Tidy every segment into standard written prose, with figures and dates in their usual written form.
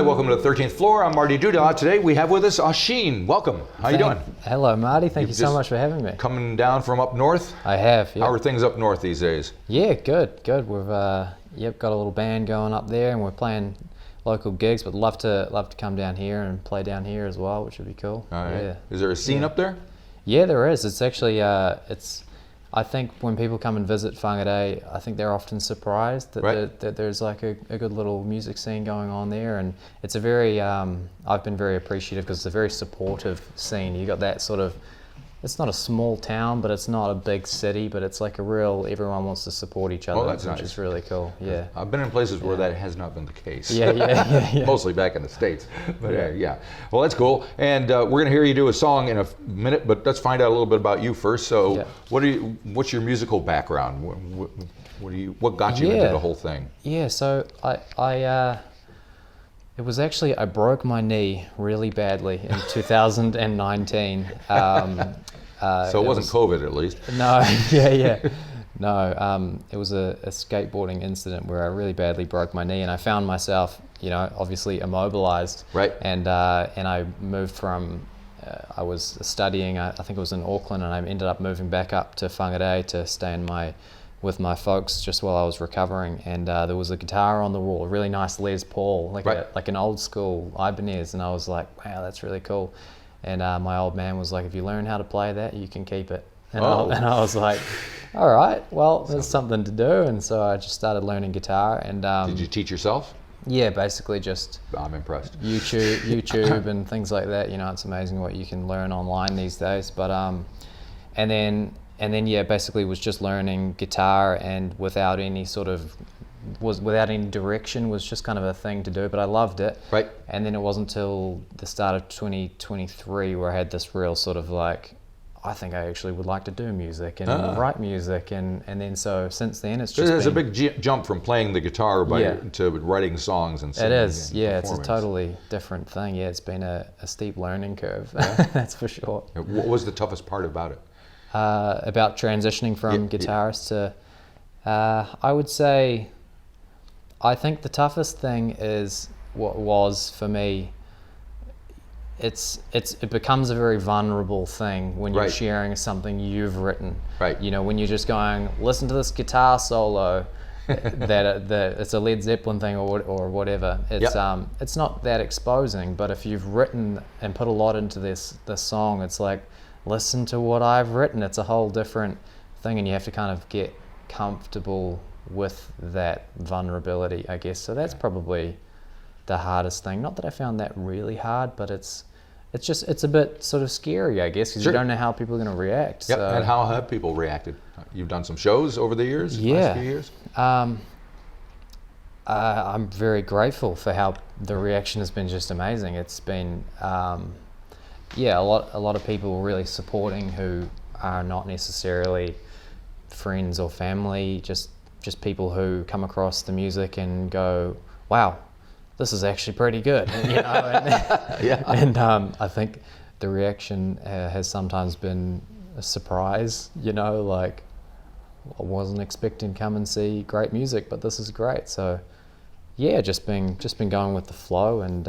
Hi, welcome to the 13th floor. I'm Marty. Today we have with us Osheen. Welcome. How you doing? Hello, Marty. Thank you so much for having me. Coming down from up north? I have, yeah. How are things up north these days? Yeah, good. We've got a little band going up there, and we're playing local gigs, but love to come down here and play down here as well, which would be cool. All right. Yeah. Is there a scene up there? Yeah, there is. It's actually I think when people come and visit Whangarei, I think they're often surprised that there's like a good little music scene going on there, and it's a very, I've been very appreciative because it's a very supportive scene. You got that sort of, it's not a small town, but it's not a big city, but it's like a real, everyone wants to support each other, which is really cool, yeah. I've been in places where that has not been the case. Yeah. Mostly back in the States, but yeah. Well, that's cool, and we're gonna hear you do a song in a minute, but let's find out a little bit about you first. So what's your musical background? What got you into the whole thing? Yeah, so it was actually, I broke my knee really badly in 2019. So it wasn't COVID, at least. No, No, it was a skateboarding incident where I really badly broke my knee, and I found myself, obviously immobilized. Right. And I moved from, I was studying, I think it was in Auckland, and I ended up moving back up to Whangarei to stay with my folks just while I was recovering, and there was a guitar on the wall, a really nice Les Paul, like an old school Ibanez, and I was like, wow, that's really cool. And my old man was like, if you learn how to play that, you can keep it. And I was like, all right, well, there's something to do, and so I just started learning guitar. And did you teach yourself? Yeah, basically just. I'm impressed. YouTube and things like that. It's amazing what you can learn online these days. But and then basically was just learning guitar, and without any direction, was just kind of a thing to do, but I loved it. Right. And then it wasn't until the start of 2023 where I had this real sort of like, I think I actually would like to do music and write music, and then so since then it's just There's a big jump from playing the guitar to writing songs and singing. It is, it's a totally different thing. Yeah, it's been a steep learning curve, that's for sure. What was the toughest part about it? About transitioning from guitarist to, I would say, I think the toughest thing is what was for me. It becomes a very vulnerable thing when you're sharing something you've written. Right. When you're just going, listen to this guitar solo, that it's a Led Zeppelin thing or whatever. It's not that exposing, but if you've written and put a lot into this song, it's like, listen to what I've written. It's a whole different thing, and you have to kind of get comfortable with that vulnerability, I guess. So that's probably the hardest thing. Not that I found that really hard, but it's a bit sort of scary, I guess, because you don't know how people are going to react. Yep. So. And how have people reacted? You've done some shows over the years, last few years? I'm very grateful for how the reaction has been just amazing. It's been a lot of people really supporting who are not necessarily friends or family, just people who come across the music and go, wow, this is actually pretty good, and I think the reaction has sometimes been a surprise, like I wasn't expecting to come and see great music, but this is great. So yeah, just been going with the flow, and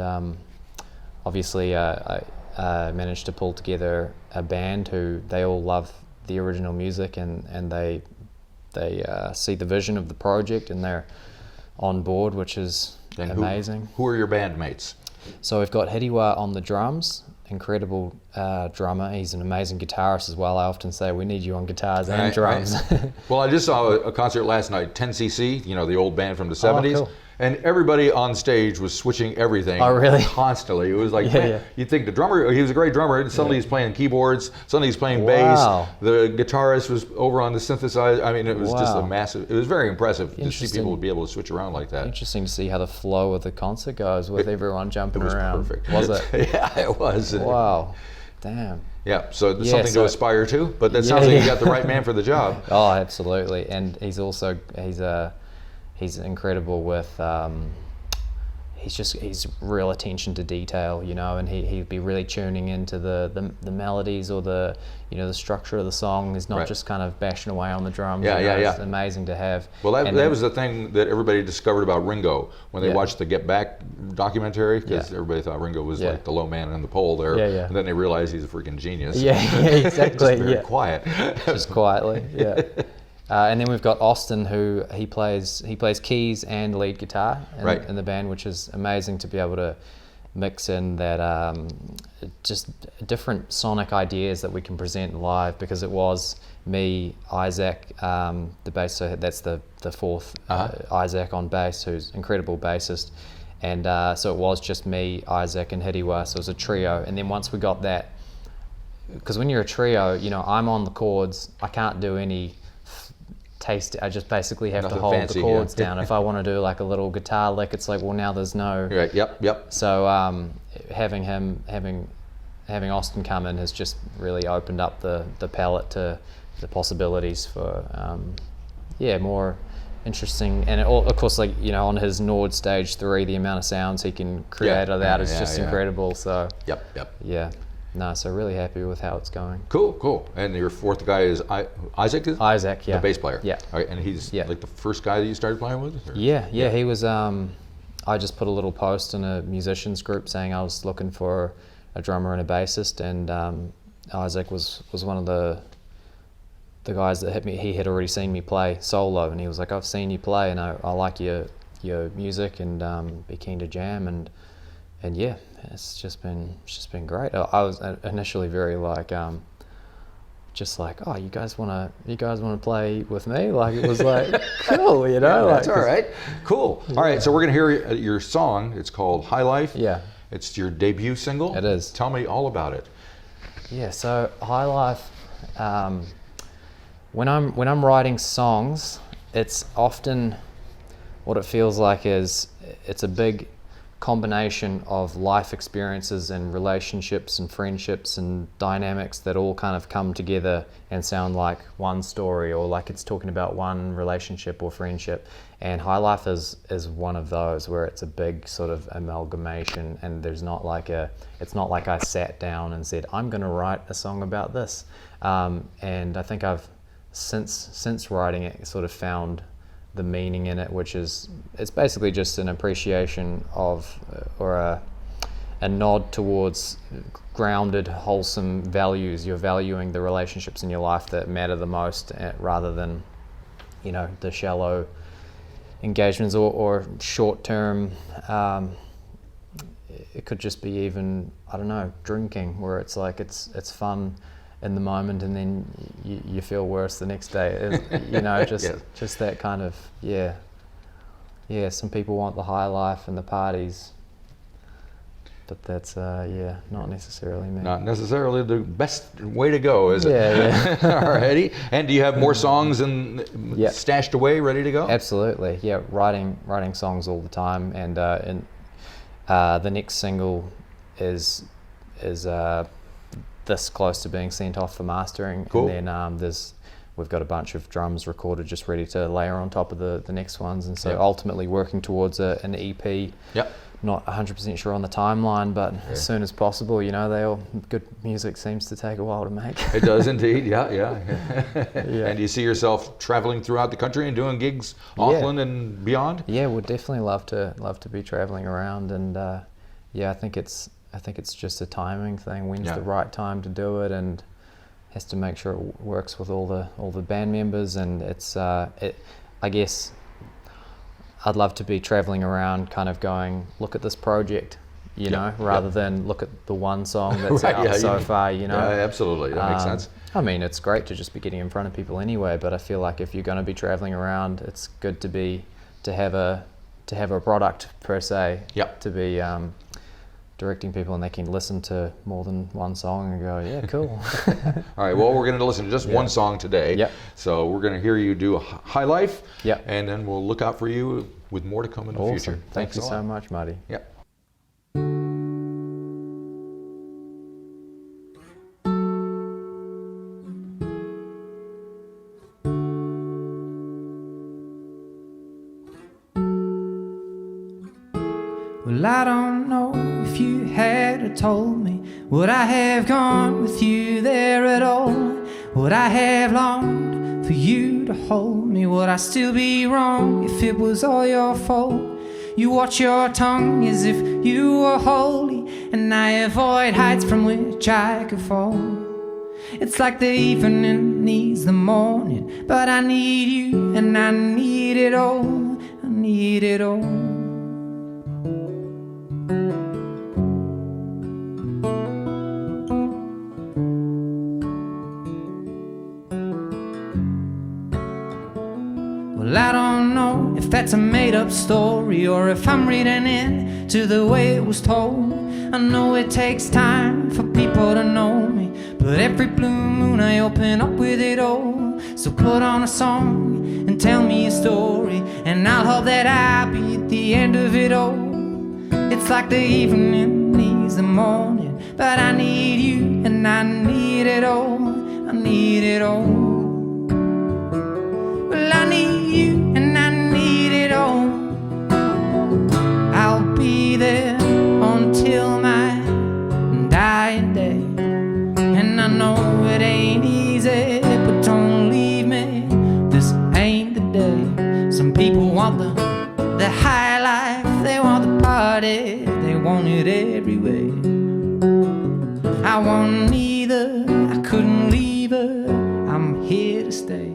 obviously I managed to pull together a band who they all love the original music, and they see the vision of the project, and they're on board, which is amazing. Who are your bandmates? So we've got Hiriwa on the drums, incredible drummer. He's an amazing guitarist as well. I often say we need you on guitars and drums. Well, I just saw a concert last night, 10cc, the old band from the 70s. Cool. And everybody on stage was switching everything constantly. It was like, you'd think the drummer, he was a great drummer, and suddenly he's playing keyboards, suddenly he's playing bass. The guitarist was over on the synthesizer. I mean, it was just it was very impressive to see people be able to switch around like that. Interesting to see how the flow of the concert goes with everyone jumping around. It was perfect. Was it? Yeah, it was. Wow. Damn. Yeah, so it's something to aspire to, but that sounds like you got the right man for the job. Oh, absolutely. And he's incredible with, he's real attention to detail, you know, and he'd be really tuning into the melodies or the structure of the song. He's not just kind of bashing away on the drums. It's amazing to have. Well, that was the thing that everybody discovered about Ringo when they watched the Get Back documentary, because everybody thought Ringo was like the low man in the pole there, and then they realized he's a freaking genius. Exactly. Just very quiet. Just quietly, and then we've got Austin, who he plays keys and lead guitar in the band, which is amazing to be able to mix in that just different sonic ideas that we can present live, because it was me, Isaac, the bass, so that's the fourth, Isaac on bass, who's an incredible bassist, and so it was just me, Isaac, and Hidiwa, so it was a trio. And then once we got that, because when you're a trio, you know, I'm on the chords, I can't do any taste, I just basically have to hold the chords down. If I want to do like a little guitar lick, it's like, well, now there's no. Right. Yep. So having Austin come in has just really opened up the palette to the possibilities for more interesting. And of course, like, you know, on his Nord Stage 3, the amount of sounds he can create out of that is just incredible. So so really happy with how it's going. Cool. And your fourth guy is Isaac? Isaac, the bass player. Yeah. All right, and he's like the first guy that you started playing with? Or? Yeah. He was. I just put a little post in a musicians group saying I was looking for a drummer and a bassist, and Isaac was one of the guys that hit me. He had already seen me play solo, and he was like, "I've seen you play, and I like your music, and be keen to jam." And yeah, it's just been great. I was initially very like, just like, oh, you guys want to play with me? Like, it was like, cool, you know. That's all right. Cool. All right, so we're gonna hear your song. It's called Highlife. Yeah. It's your debut single. It is. Tell me all about it. Yeah. So Highlife. When I'm writing songs, it's often what it feels like is it's a big combination of life experiences and relationships and friendships and dynamics that all kind of come together and sound like one story, or like it's talking about one relationship or friendship. And Highlife is one of those where it's a big sort of amalgamation, and there's not like it's not like I sat down and said, I'm going to write a song about this. And I think I've since writing it sort of found the meaning in it, which is, it's basically just an appreciation of or a nod towards grounded, wholesome values. You're valuing the relationships in your life that matter the most, rather than, you know, the shallow engagements or short-term. It could just be even, I don't know, drinking, where it's like it's fun in the moment, and then you feel worse the next day. You know, just that kind of, some people want the high life and the parties, but that's not necessarily me. Not necessarily the best way to go, is it? Yeah. Alrighty. And do you have more songs stashed away, ready to go? Absolutely. Yeah, writing songs all the time, and the next single is this close to being sent off for mastering. Cool. And then we've got a bunch of drums recorded, just ready to layer on top of the next ones. And so ultimately working towards an EP. Yep. Not 100% sure on the timeline, but as soon as possible. You know, good music seems to take a while to make. It does indeed. Yeah. And do you see yourself traveling throughout the country and doing gigs, Auckland and beyond? Yeah, we'd definitely love to be traveling around, and I think it's just a timing thing. When's the right time to do it, and has to make sure it works with all the band members. And it's I guess I'd love to be traveling around, kind of going, look at this project, you know, rather than look at the one song that's out so far, you know. Yeah, absolutely, that makes sense. I mean, it's great to just be getting in front of people anyway, but I feel like if you're going to be traveling around, it's good to have a product per se, to be directing people, and they can listen to more than one song and go, yeah, cool. All right, well, we're going to listen to just one song today. Yep. So we're going to hear you do Highlife, and then we'll look out for you with more to come in the future. Thank you so much, Marty. Yep. Well, Well, I don't know if you had told me, would I have gone with you there at all? Would I have longed for you to hold me? Would I still be wrong if it was all your fault? You watch your tongue as if you were holy, and I avoid heights from which I could fall. It's like the evening needs the morning, but I need you, and I need it all. I need it all. Well, I don't know if that's a made-up story or if I'm reading it to the way it was told. I know it takes time for people to know me, but every blue moon I open up with it all. So put on a song and tell me a story, and I'll hope that I'll be at the end of it all. It's like the evening needs the morning, but I need you, and I need it all. I need it all. Well, I need you, and I need it all. I'll be there until my dying day, and I know it ain't easy, but don't leave me. This ain't the day. Some people want the high life, they want the party, they want it every way. I want neither, I couldn't leave her, I'm here to stay.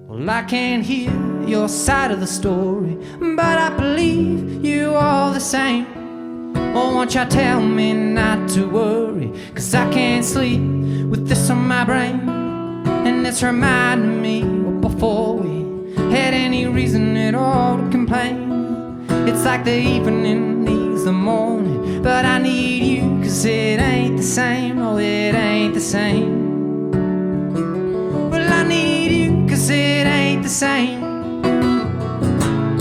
Well, I can't hear your side of the story, but I believe you all the same. Oh, won't you tell me not to worry, 'cause I can't sleep with this on my brain. And it's reminding me before we had any reason at all to complain. It's like the evening needs the morning, but I need you, 'cause it ain't the same. Oh, it ain't the same. Well, I need you, 'cause it ain't the same.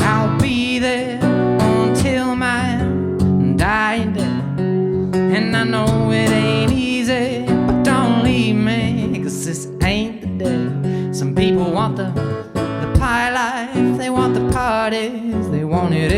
I'll be there until my dying day, and I know it ain't easy, but don't leave me, 'cause this ain't the day. Some people want the pie life, they want the parties, they want it